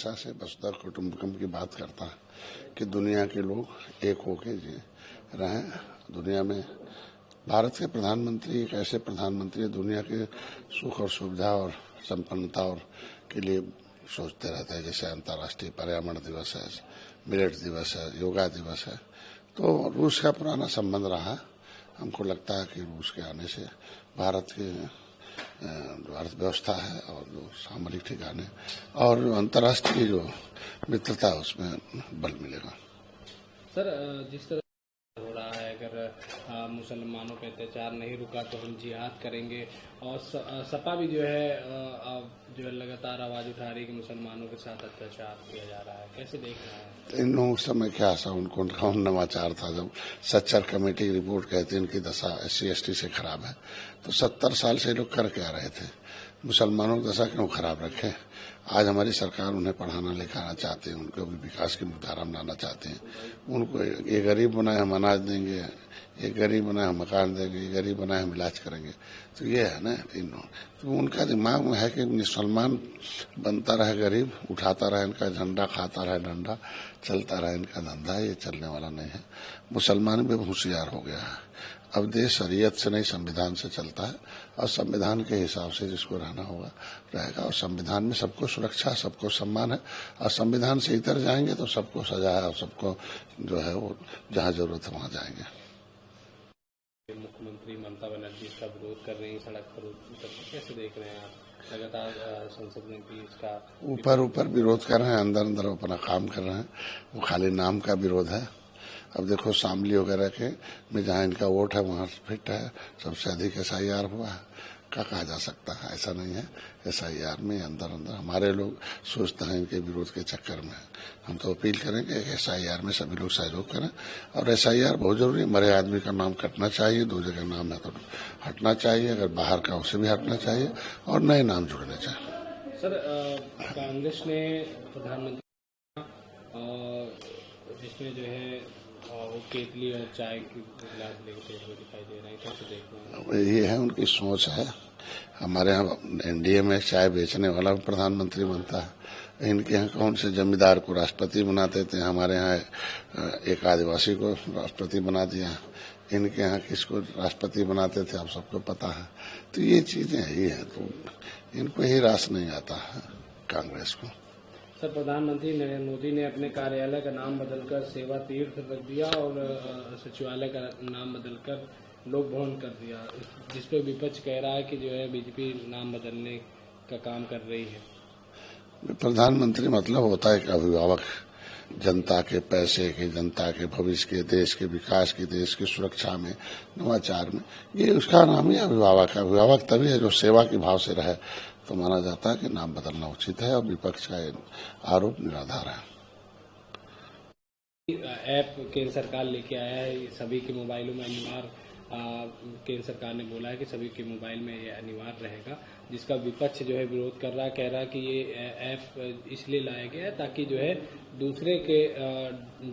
हमेशा से वसुधा कुटुंबकम की बात करता है कि दुनिया के लोग एक होके जी रहें। दुनिया में भारत के प्रधानमंत्री एक ऐसे प्रधानमंत्री दुनिया के सुख और सुविधा और संपन्नता और के लिए सोचते रहते हैं। जैसे अंतर्राष्ट्रीय पर्यावरण दिवस है, मिलेट दिवस है, योगा दिवस है। तो रूस का पुराना संबंध रहा। हमको लगता है कि रूस के आने से भारत के जो अर्थव्यवस्था है और जो सामरिक ठिकाने और जो अंतर्राष्ट्रीय जो मित्रता है उसमें बल मिलेगा। सर, जिस तरह हो रहा है, अगर मुसलमानों पे अत्याचार नहीं रुका तो हम जिहाद करेंगे, और सपा भी जो है लगातार आवाज उठा रही है कि मुसलमानों के साथ अत्याचार किया जा रहा है, कैसे देख रहे हैं? इन लोगों समय क्या आशा, उनको कौन नवाचार था? जब सच्चर कमेटी की रिपोर्ट कहती है इनकी दशा SC/ST से खराब है, तो 70 साल से लोग कर क्या रहे थे? मुसलमानों की दशा क्यों खराब रखे? आज हमारी सरकार उन्हें पढ़ाना लिखाना चाहते हैं, उनको भी विकास की मुख्यधारा में लाना चाहते हैं। उनको ये गरीब बनाए हम अनाज देंगे, ये गरीब बनाए हम मकान देंगे, ये गरीब बनाए हम इलाज करेंगे। तो ये है ना, तो उनका दिमाग में है कि मुसलमान बनता रहे गरीब, उठाता रहे इनका झंडा, खाता रहे डंडा, चलता रहे इनका धंधा। ये चलने वाला नहीं है। मुसलमान भी होशियार हो गया है। अब देश शरीयत से नहीं संविधान से चलता है, और संविधान के हिसाब से जिसको रहना होगा रहेगा। और संविधान में सबको सुरक्षा, सबको सम्मान है, और संविधान से इतर जाएंगे तो सबको सजा है, और सबको जो है वो जहाँ जरूरत है वहाँ जाएंगे। मुख्यमंत्री ममता बनर्जी इसका विरोध कर रही है, सड़क पर कैसे देख रहे हैं आप? लगातार संसद में भी इसका ऊपर विरोध कर रहे हैं, अंदर अपना काम कर रहे हैं। वो खाली नाम का विरोध है। अब देखो शामली वगैरह के में जहाँ इनका वोट है वहाँ फिट है, सबसे अधिक SIR हुआ है। क्या कहा जा सकता है? ऐसा नहीं है। SIR में अंदर हमारे लोग सोचते हैं इनके विरोध के चक्कर में। हम तो अपील करेंगे कि SIR में सभी लोग सहयोग करें, और SIR बहुत जरूरी है। मरे आदमी का नाम कटना चाहिए, 2 जगह नाम है तो हटना चाहिए, अगर बाहर का उसे भी हटना चाहिए, और नए नाम जुड़ने चाहिए। सर, कांग्रेस ने प्रधानमंत्री जिसमें जो है वो केतली और चाय की गिलास लेते हुए दिखाई दे रहे हैं, कैसे देख रहे हैं? ये है उनकी सोच है। हमारे यहाँ NDA में चाय बेचने वाला प्रधानमंत्री बनता है। इनके यहाँ कौन से जमींदार को राष्ट्रपति बनाते थे? हमारे यहाँ एक आदिवासी को राष्ट्रपति बना दिया। इनके यहाँ किसको राष्ट्रपति बनाते थे आप सबको पता है। तो ये चीजें ही है, तो इनको ही रास नहीं आता है कांग्रेस को। सर, प्रधानमंत्री नरेंद्र मोदी ने अपने कार्यालय का नाम बदलकर सेवा तीर्थ रख दिया और सचिवालय का नाम बदलकर लोक भवन कर दिया, जिसपे विपक्ष कह रहा है कि जो है बीजेपी नाम बदलने का काम कर रही है। प्रधानमंत्री मतलब होता है कि अभिभावक, जनता के पैसे के, जनता के भविष्य के, देश के विकास की, देश की सुरक्षा में, नवाचार में, ये उसका नाम ही अभिभावक है। अभिभावक तभी है जो सेवा के भाव से रहे, तो माना जाता है कि नाम बदलना उचित है, और विपक्ष का आरोप निराधार है। ऐप केंद्र सरकार लेके आया है, सभी के मोबाइलों में अनिवार्य, केंद्र सरकार ने बोला है कि सभी के मोबाइल में ये अनिवार्य रहेगा, जिसका विपक्ष जो है विरोध कर रहा है, कह रहा है कि ये ऐप इसलिए लाया गया है ताकि जो है दूसरे के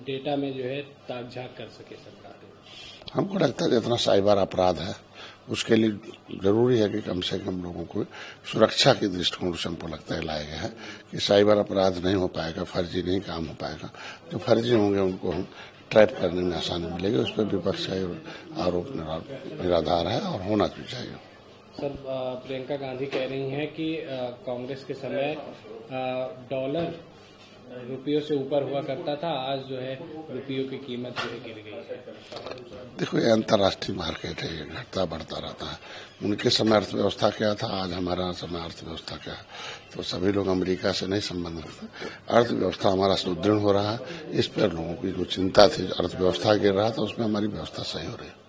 डेटा में जो है ताक झाक कर सके सरकार। हमको लगता है जितना साइबर अपराध है उसके लिए जरूरी है कि कम से कम लोगों को सुरक्षा के दृष्टिकोण से हमको लगता है लाया गया है कि साइबर अपराध नहीं हो पाएगा, फर्जी नहीं काम हो पाएगा। जो फर्जी होंगे उनको हम ट्रैप करने में आसानी मिलेगी। उस पर विपक्ष का आरोप निराधार है और होना भी चाहिए। सर, प्रियंका गांधी कह रही हैं कि कांग्रेस के समय डॉलर रुपयों से ऊपर हुआ करता था, आज जो है रुपयों की कीमत जो है गिर गई है। देखो, ये अंतर्राष्ट्रीय मार्केट है, ये घटता बढ़ता रहता है। उनके समय अर्थव्यवस्था क्या था, आज हमारा समय अर्थव्यवस्था क्या है। तो सभी लोग अमेरिका से नहीं संबंध रखते। अर्थव्यवस्था हमारा सुदृढ़ हो रहा है, इस पर लोगों की जो चिंता थी, अर्थव्यवस्था गिर रहा था, उसमें हमारी व्यवस्था सही हो रही है।